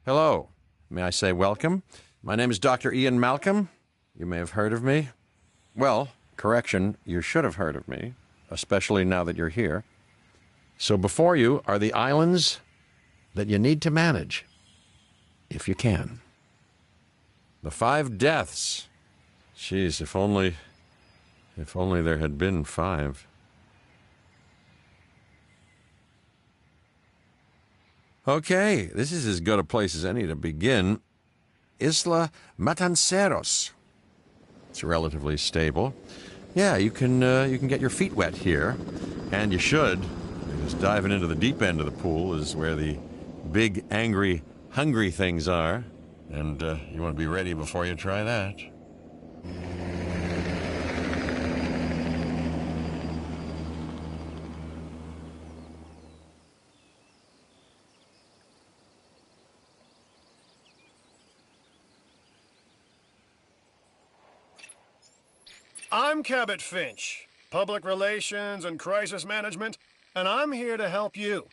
Hello. May I say welcome? My name is Dr. Ian Malcolm. You may have heard of me. Well, correction, you should have heard of me, especially now that you're here. So before you are the islands that you need to manage, if you can. The 5 deaths. Jeez, if only there had been 5. Okay, this is as good a place as any to begin. Isla Matanceros. It's relatively stable. Yeah, you can get your feet wet here, and you should, because diving into the deep end of the pool is where the big, angry, hungry things are, and you want to be ready before you try that. I'm Cabot Finch, Public Relations and Crisis Management, and I'm here to help you.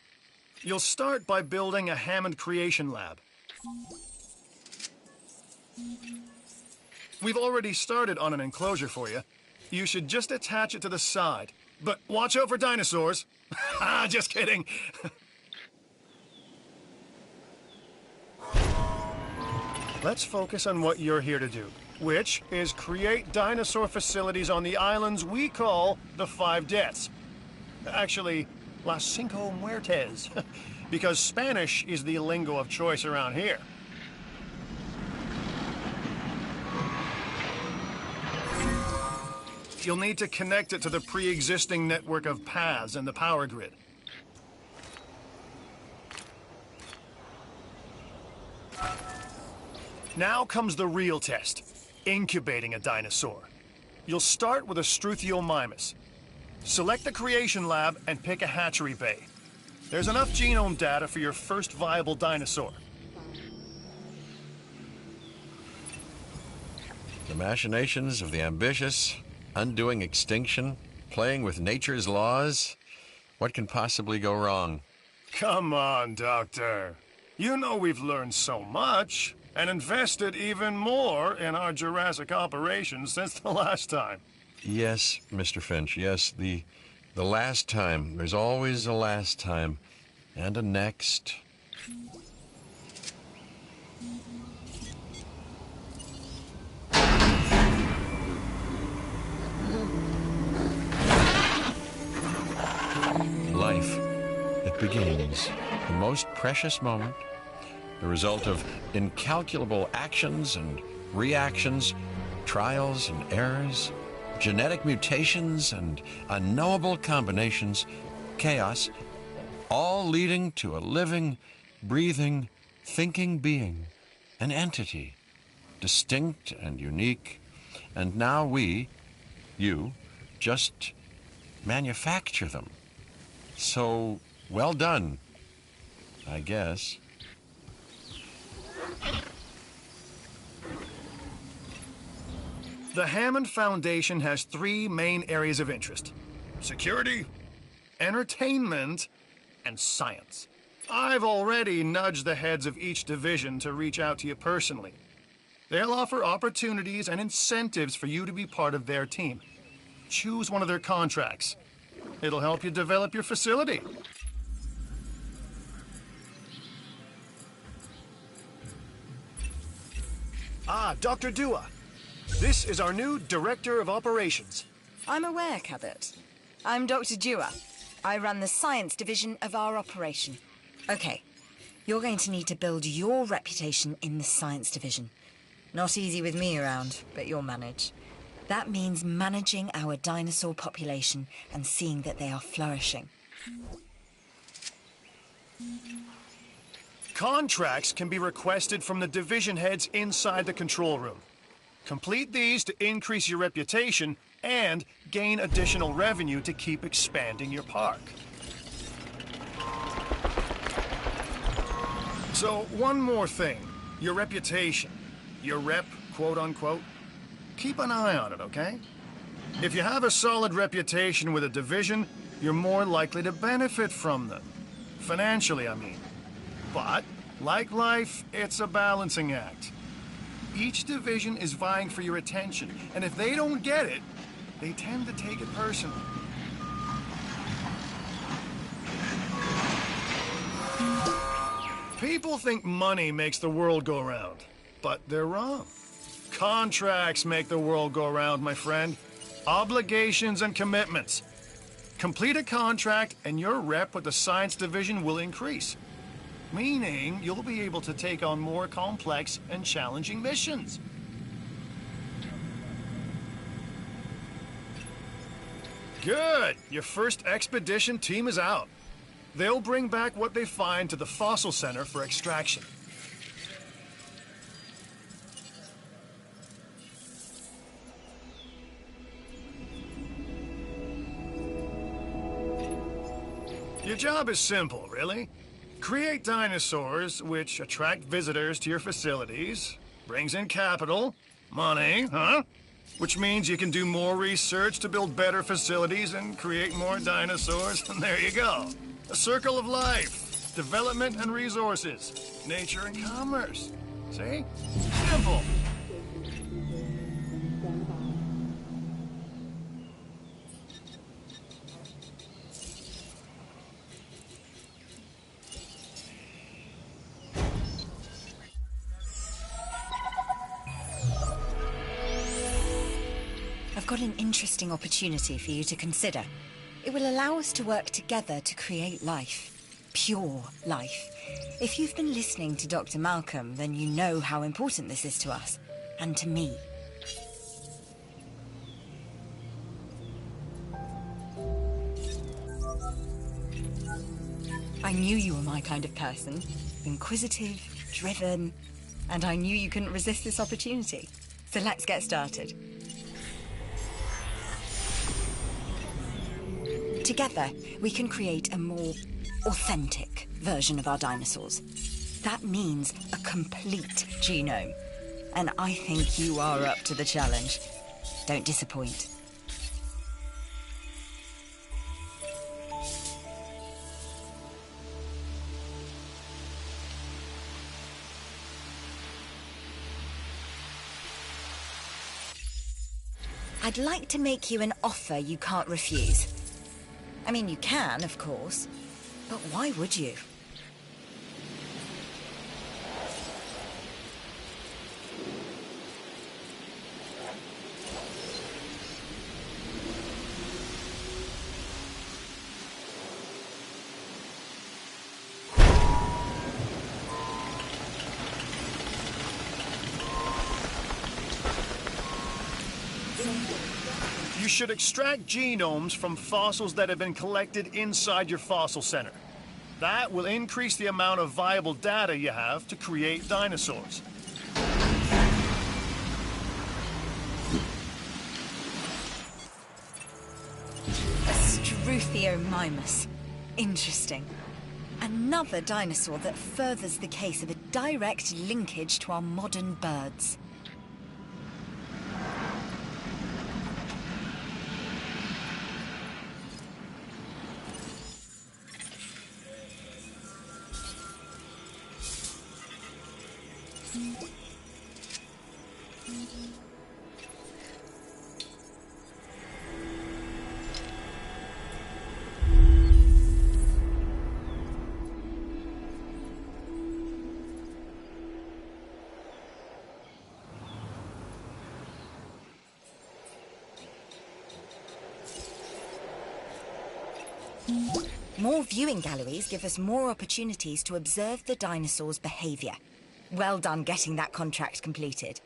You'll start by building a Hammond Creation Lab. We've already started on an enclosure for you. You should just attach it to the side. But watch out for dinosaurs. Just kidding. Let's focus on what you're here to do, which is create dinosaur facilities on the islands we call the 5 Deaths. Actually, Las Cinco Muertes, because Spanish is the lingo of choice around here. You'll need to connect it to the pre-existing network of paths in the power grid. Now comes the real test, incubating a dinosaur. You'll start with a Struthiomimus. Select the creation lab and pick a hatchery bay. There's enough genome data for your first viable dinosaur. The machinations of the ambitious, undoing extinction, playing with nature's laws. What can possibly go wrong? Come on, Doctor. You know we've learned so much and invested even more in our Jurassic operations since the last time. Yes, Mr. Finch, yes, the last time. There's always a last time. And a next. Life, it begins. The most precious moment, the result of incalculable actions and reactions, trials and errors, genetic mutations and unknowable combinations, chaos, all leading to a living, breathing, thinking being, an entity, distinct and unique. And now we, you, just manufacture them. So, well done, I guess. The Hammond Foundation has 3 main areas of interest: security, entertainment, and science. I've already nudged the heads of each division to reach out to you personally. They'll offer opportunities and incentives for you to be part of their team. Choose one of their contracts. It'll help you develop your facility. Dr. Dua. This is our new Director of Operations. I'm aware, Cabot. I'm Dr. Dua. I run the science division of our operation. Okay, you're going to need to build your reputation in the science division. Not easy with me around, but you'll manage. That means managing our dinosaur population and seeing that they are flourishing. Contracts can be requested from the division heads inside the control room. Complete these to increase your reputation and gain additional revenue to keep expanding your park. So, one more thing. Your reputation. Your rep, quote-unquote. Keep an eye on it, okay? If you have a solid reputation with a division, you're more likely to benefit from them. Financially, I mean. But, like life, it's a balancing act. Each division is vying for your attention, and if they don't get it, they tend to take it personally. People think money makes the world go round, but they're wrong. Contracts make the world go round, my friend. Obligations and commitments. Complete a contract and your rep with the science division will increase. Meaning you'll be able to take on more complex and challenging missions. Good! Your first expedition team is out. They'll bring back what they find to the fossil center for extraction. Your job is simple, really. Create dinosaurs which attract visitors to your facilities, brings in capital, money, huh? Which means you can do more research to build better facilities and create more dinosaurs, and there you go. A circle of life, development and resources, nature and commerce. See? Simple. I've got an interesting opportunity for you to consider. It will allow us to work together to create life. Pure life. If you've been listening to Dr. Malcolm, then you know how important this is to us. And to me. I knew you were my kind of person. Inquisitive, driven, and I knew you couldn't resist this opportunity. So let's get started. Together, we can create a more authentic version of our dinosaurs. That means a complete genome. And I think you are up to the challenge. Don't disappoint. I'd like to make you an offer you can't refuse. I mean, you can, of course, but why would you? You should extract genomes from fossils that have been collected inside your fossil center. That will increase the amount of viable data you have to create dinosaurs. Struthiomimus. Interesting. Another dinosaur that furthers the case of a direct linkage to our modern birds. More viewing galleries give us more opportunities to observe the dinosaurs' behavior. Well done getting that contract completed.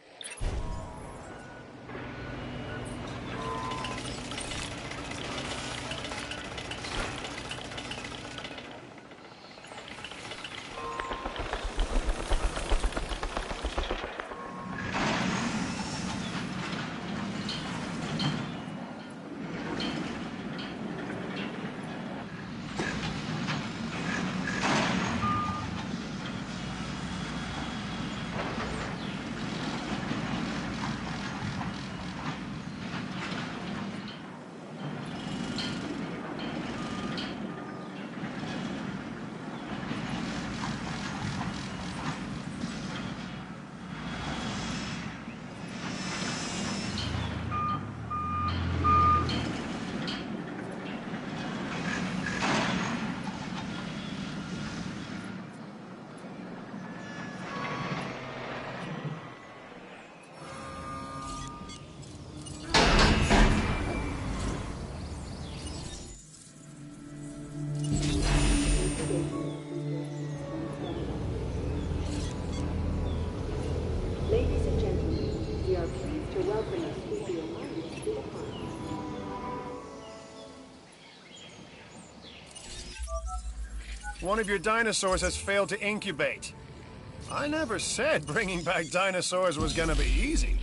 One of your dinosaurs has failed to incubate. I never said bringing back dinosaurs was gonna be easy.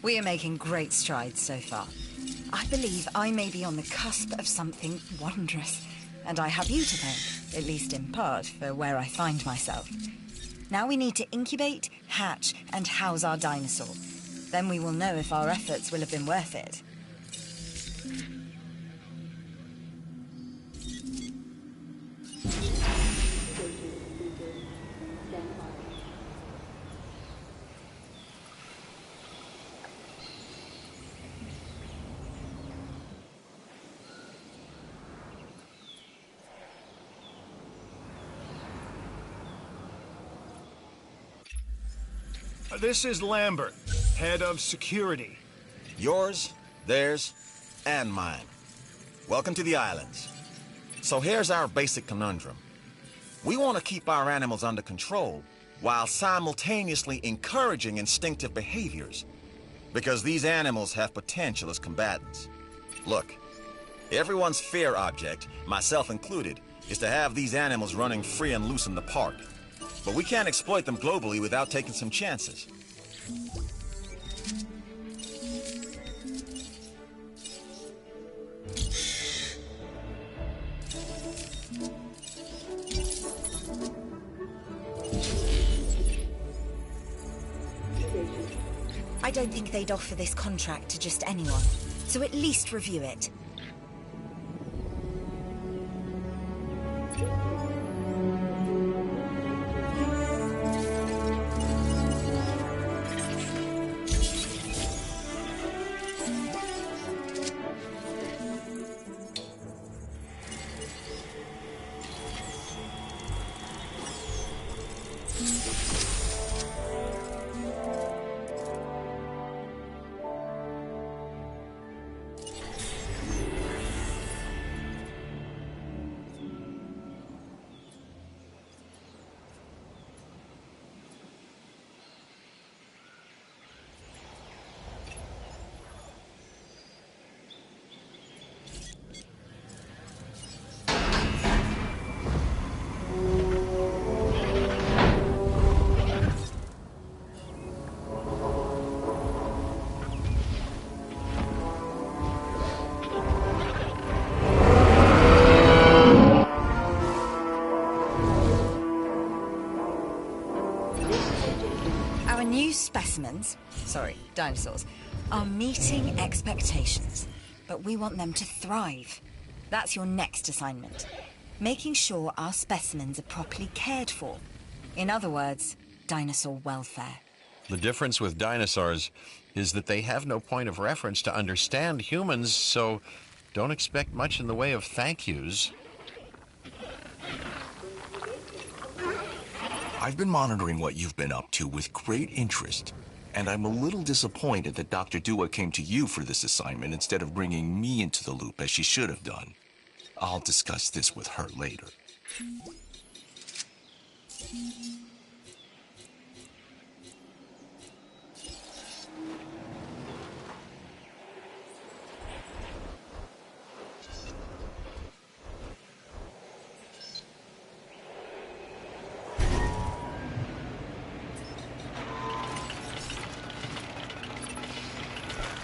We are making great strides so far. I believe I may be on the cusp of something wondrous, and I have you to thank, at least in part, for where I find myself. Now we need to incubate, hatch, and house our dinosaur. Then we will know if our efforts will have been worth it. This is Lambert, head of security. Yours, theirs, and mine. Welcome to the islands. So here's our basic conundrum. We want to keep our animals under control while simultaneously encouraging instinctive behaviors, because these animals have potential as combatants. Look, Everyone's fear object, myself included, is to have these animals running free and loose in the park. But we can't exploit them globally without taking some chances. I don't think they'd offer this contract to just anyone, so at least review it. Our new specimens, dinosaurs, are meeting expectations, but we want them to thrive. That's your next assignment. Making sure our specimens are properly cared for. In other words, dinosaur welfare. The difference with dinosaurs is that they have no point of reference to understand humans, so don't expect much in the way of thank yous. I've been monitoring what you've been up to with great interest, and I'm a little disappointed that Dr. Dua came to you for this assignment instead of bringing me into the loop as she should have done. I'll discuss this with her later.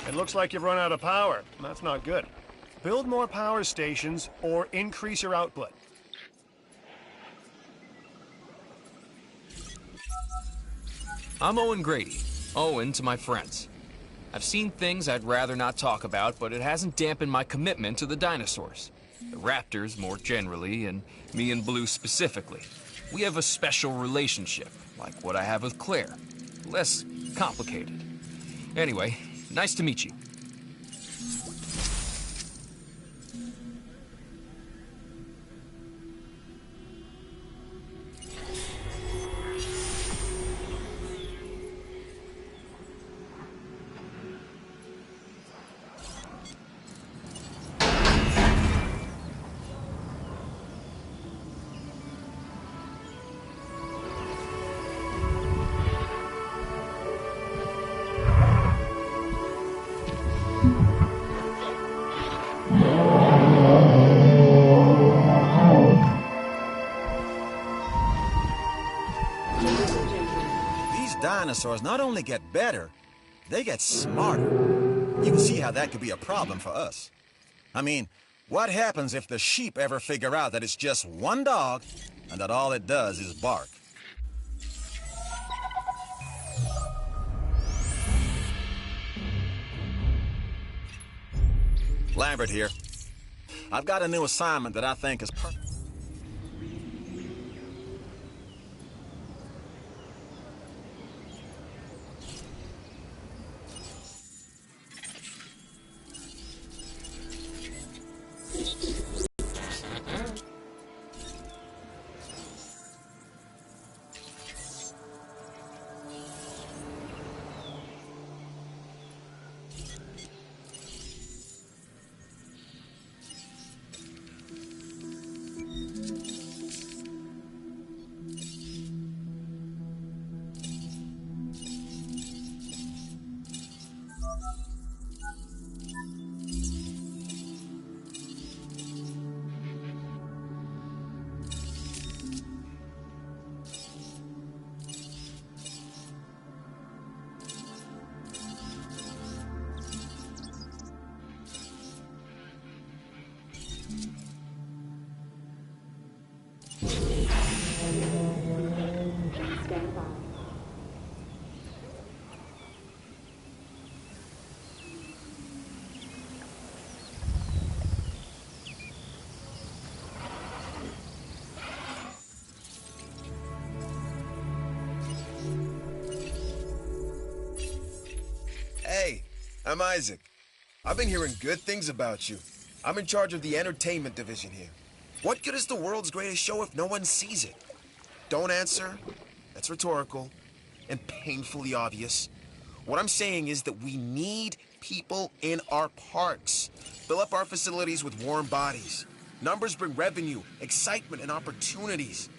It looks like you've run out of power. That's not good. Build more power stations or increase your output. I'm Owen Grady. Owen to my friends. I've seen things I'd rather not talk about, but it hasn't dampened my commitment to the dinosaurs. The raptors more generally, and me and Blue specifically. We have a special relationship, like what I have with Claire. Less complicated. Anyway, nice to meet you. Dinosaurs not only get better, they get smarter. You can see how that could be a problem for us. I mean, what happens if the sheep ever figure out that it's just one dog and that all it does is bark? Lambert here. I've got a new assignment that I think is perfect. I'm Isaac. I've been hearing good things about you. I'm in charge of the entertainment division here. What good is the world's greatest show if no one sees it? Don't answer. That's rhetorical and painfully obvious. What I'm saying is that we need people in our parks. Fill up our facilities with warm bodies. Numbers bring revenue, excitement, and opportunities.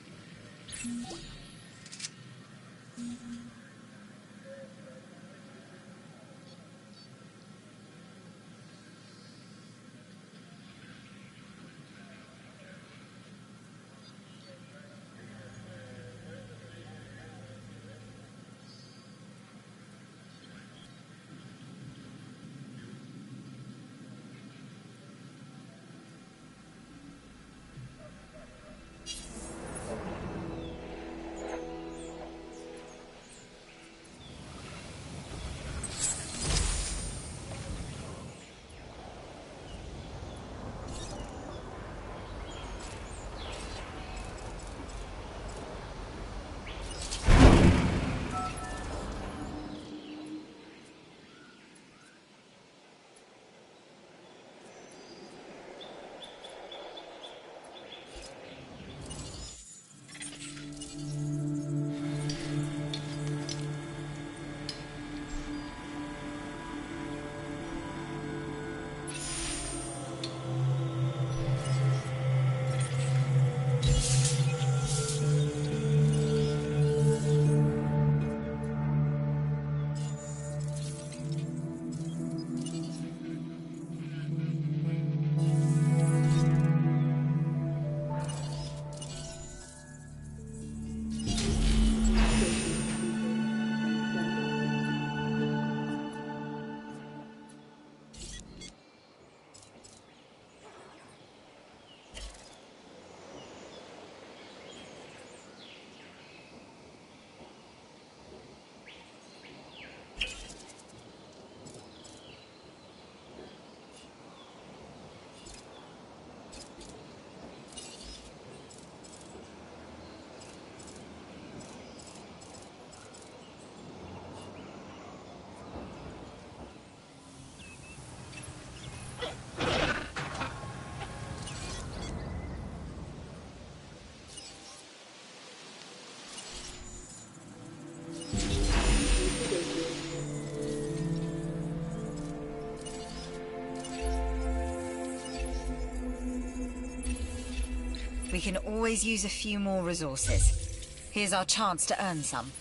We can always use a few more resources. Here's our chance to earn some.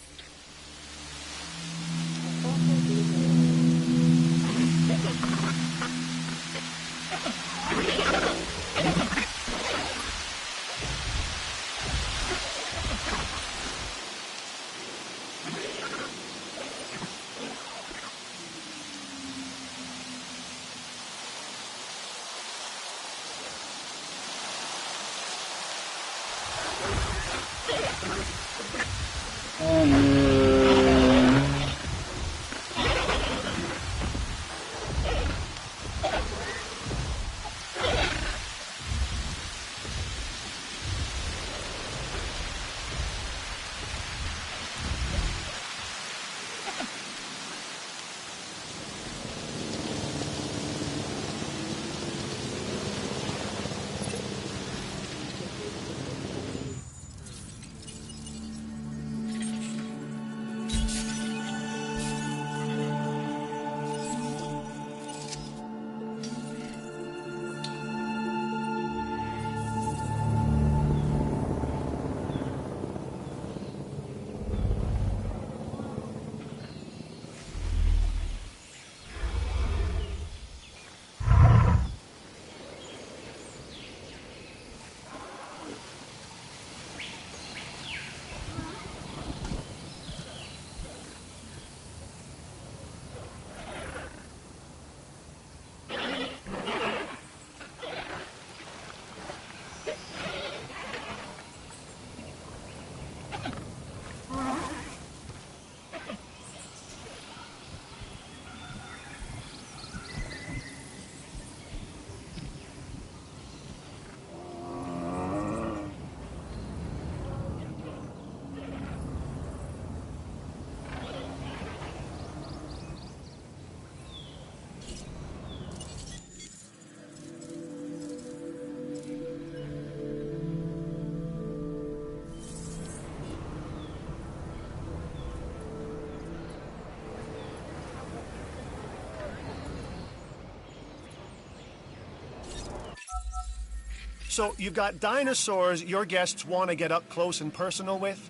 So you've got dinosaurs your guests want to get up close and personal with.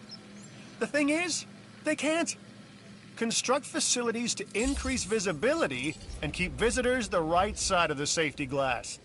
The thing is, they can't. Construct facilities to increase visibility and keep visitors the right side of the safety glass.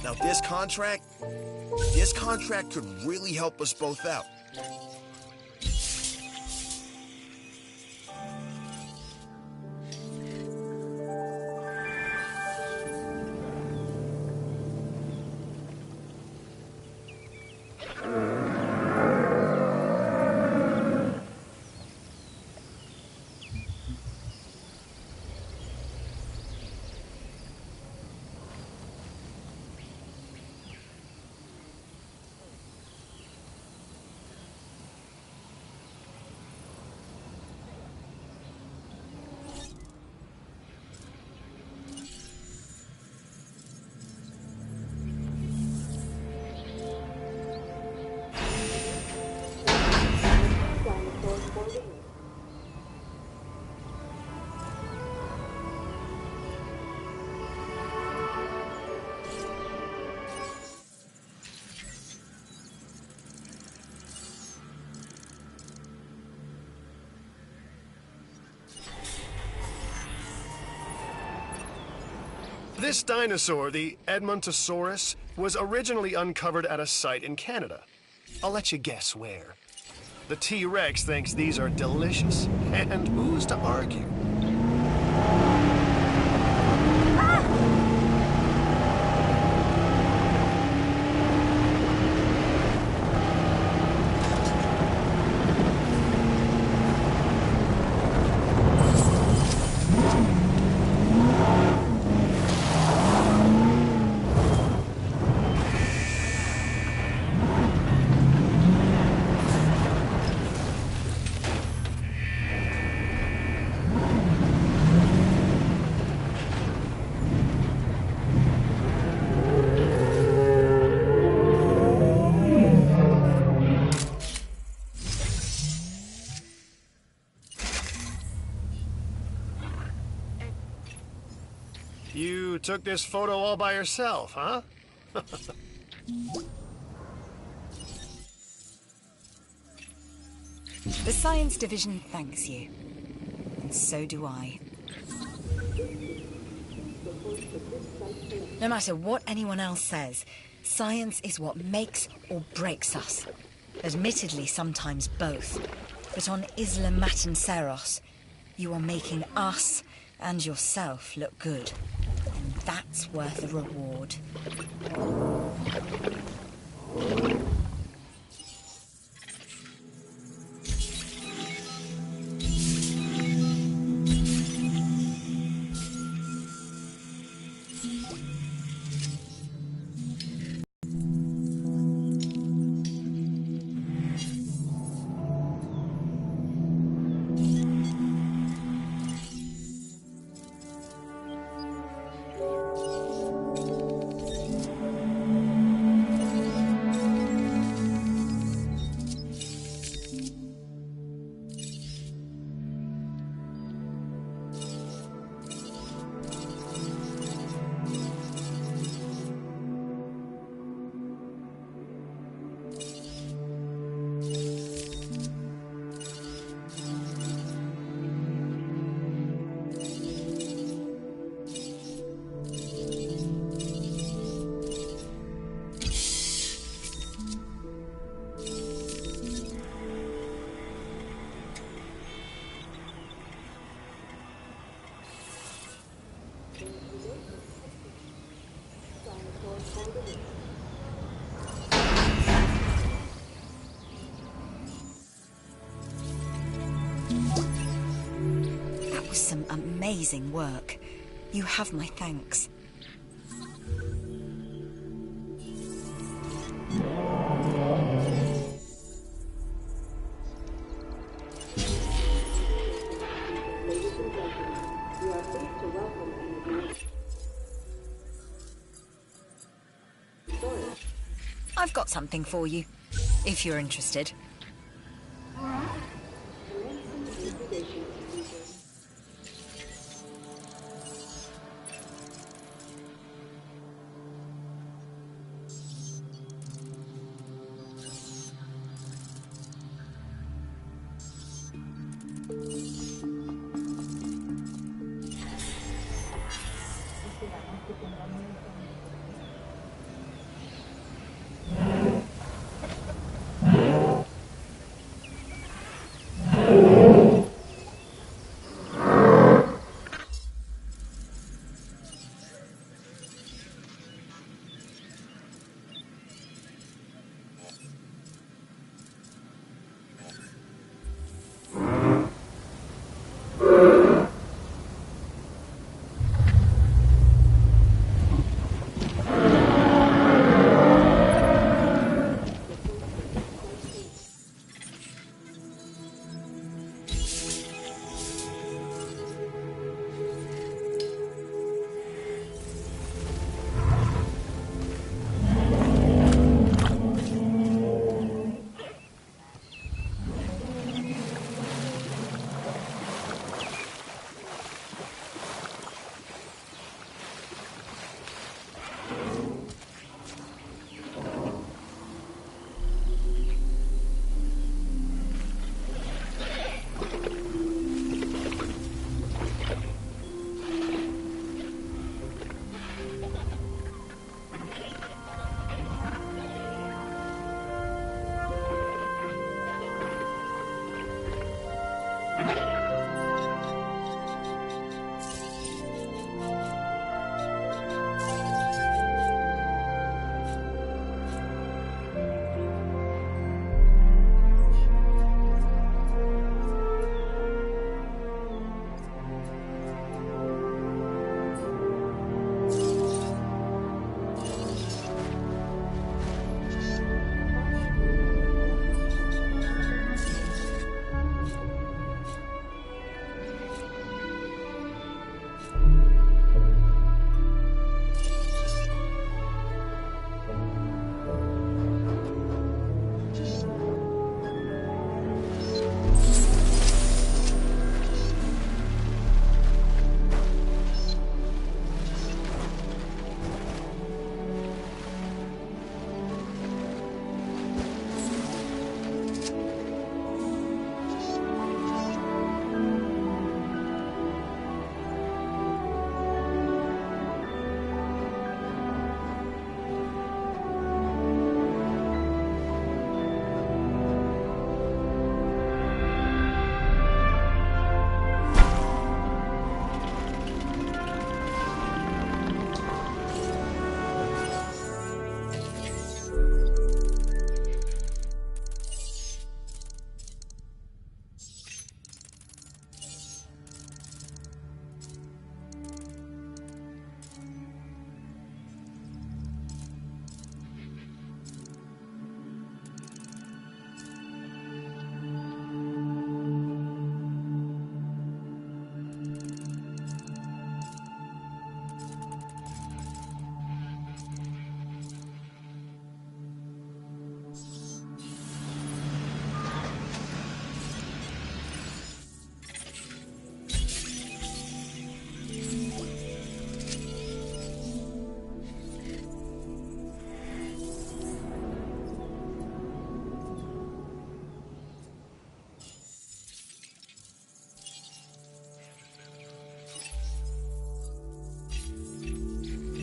Now this contract could really help us both out. This dinosaur, the Edmontosaurus, was originally uncovered at a site in Canada. I'll let you guess where. The T-Rex thinks these are delicious, and who's to argue? You took this photo all by yourself, huh? The Science Division thanks you. And so do I. No matter what anyone else says, science is what makes or breaks us. Admittedly, sometimes both. But on Isla Matanceros, you are making us and yourself look good. And that's worth a reward. That was some amazing work. You have my thanks. I've got something for you, if you're interested.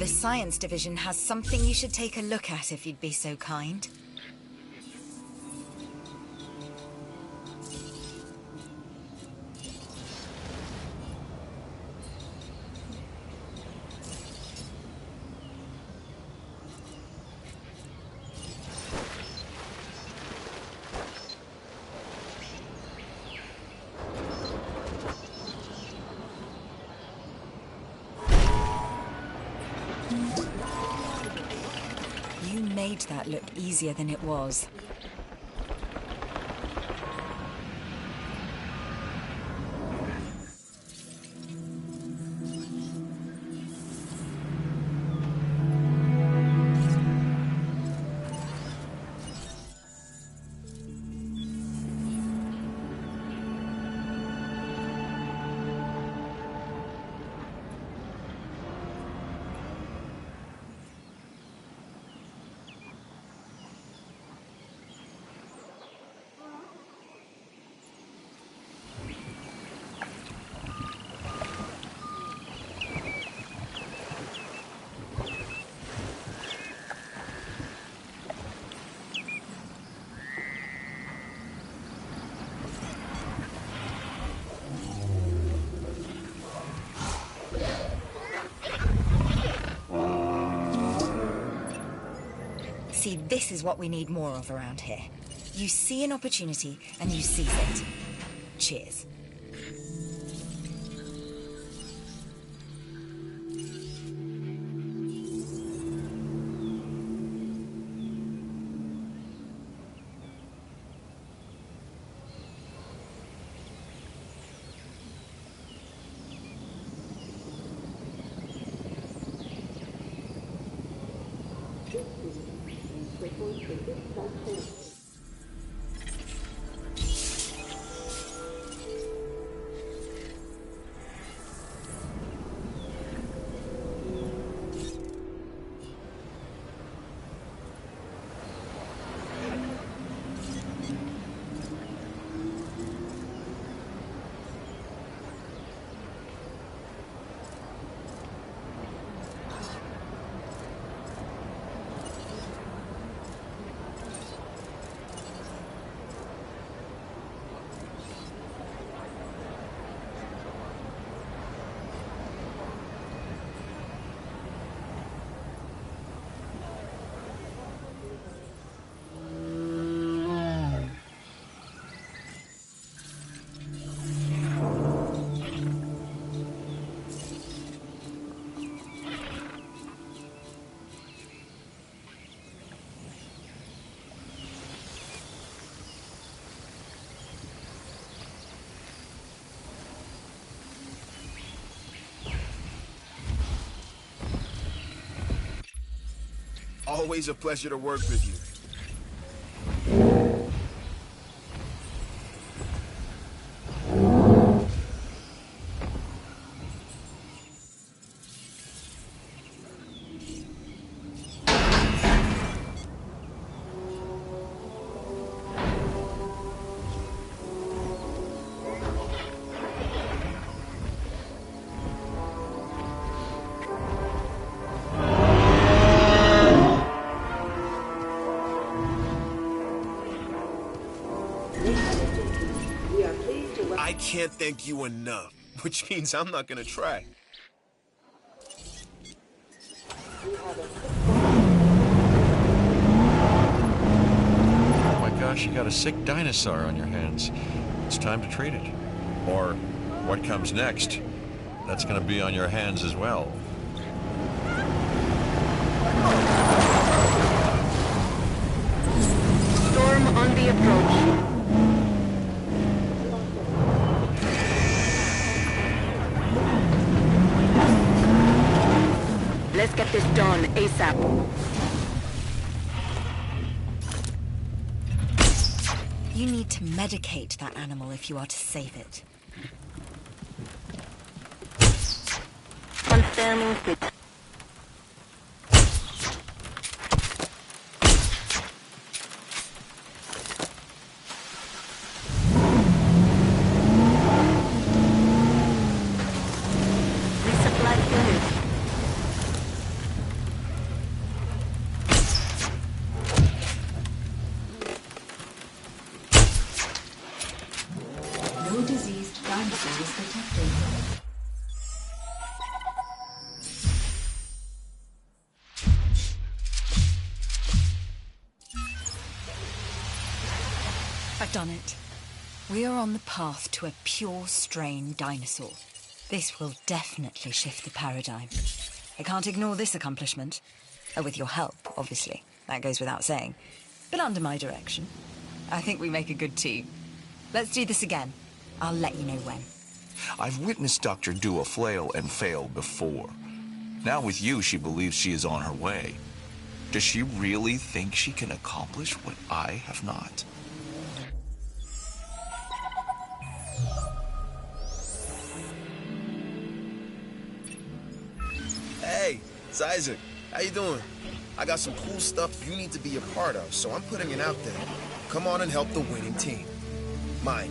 The Science Division has something you should take a look at if you'd be so kind. You made that look easier than it was. See, this is what we need more of around here. You see an opportunity and you seize it. Cheers. Always a pleasure to work with you. I can't thank you enough, which means I'm not gonna try. Oh my gosh, you got a sick dinosaur on your hands. It's time to treat it. Or what comes next, that's gonna be on your hands as well. Storm on the approach. Let's get this done ASAP. You need to medicate that animal if you are to save it. Confirming fit. Resupply finished. No diseased dinosaurs detected. I've done it. We are on the path to a pure strain dinosaur. This will definitely shift the paradigm. I can't ignore this accomplishment. With your help, obviously. That goes without saying. But under my direction. I think we make a good team. Let's do this again. I'll let you know when. I've witnessed Dr. Dua flail and fail before. Now with you, she believes she is on her way. Does she really think she can accomplish what I have not? Hey, it's Isaac. How you doing? I got some cool stuff you need to be a part of, so I'm putting it out there. Come on and help the winning team. Mine.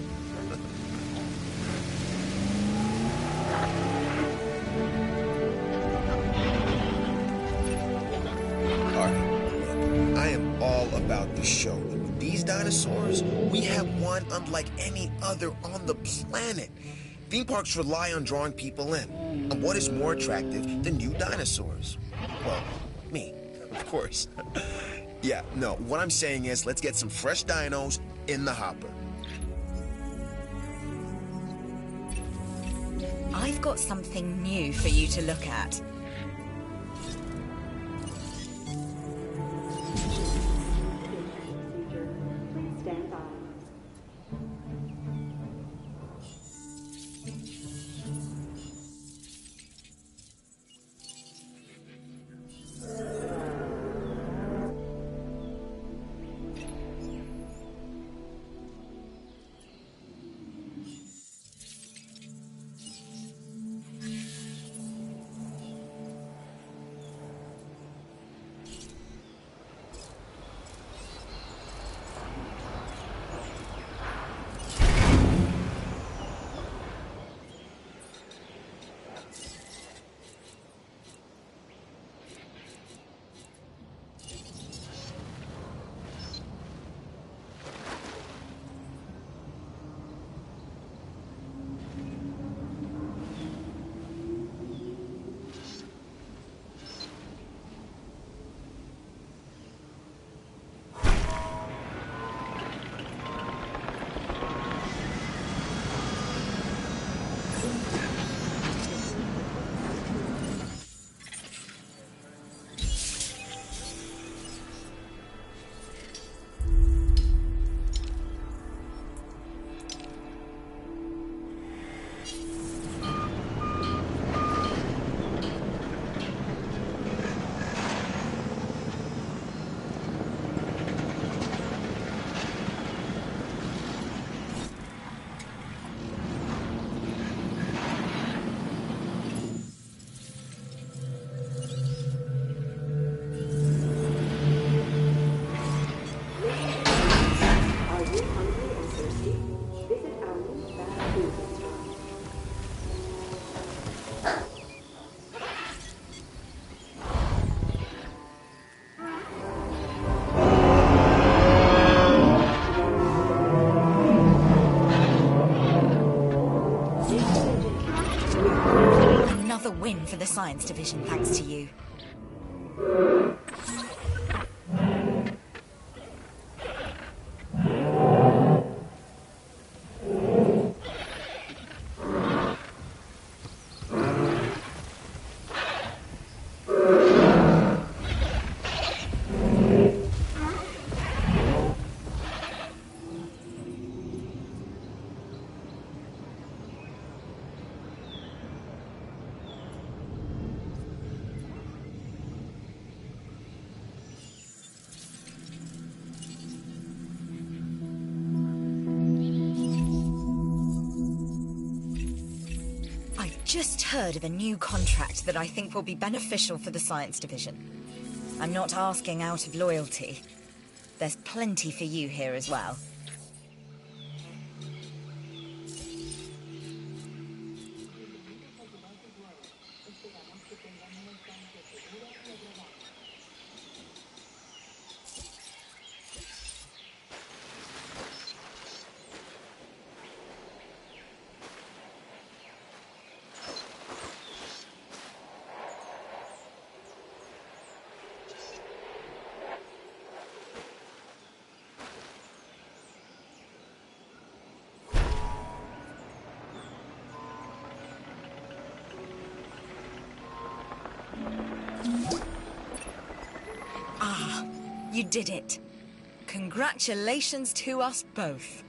Alright, I am all about the show. And with these dinosaurs, we have one unlike any other on the planet. Theme parks rely on drawing people in. And what is more attractive than new dinosaurs? Well, me, of course. Yeah, no, what I'm saying is let's get some fresh dinos in the hopper. I've got something new for you to look at. Another win for the Science Division, thanks to you. Just heard of a new contract that I think will be beneficial for the Science Division. I'm not asking out of loyalty. There's plenty for you here as well. You did it. Congratulations to us both.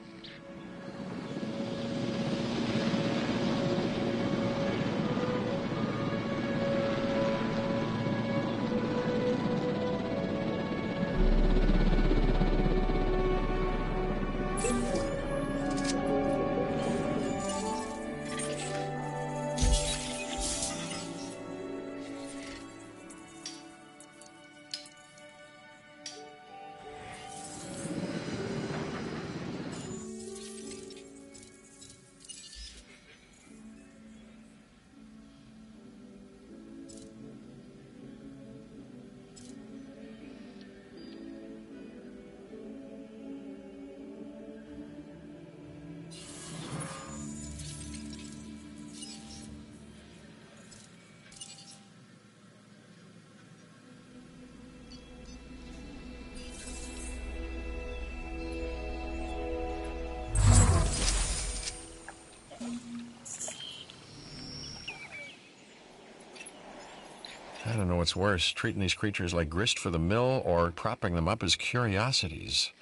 I don't know what's worse, treating these creatures like grist for the mill or propping them up as curiosities.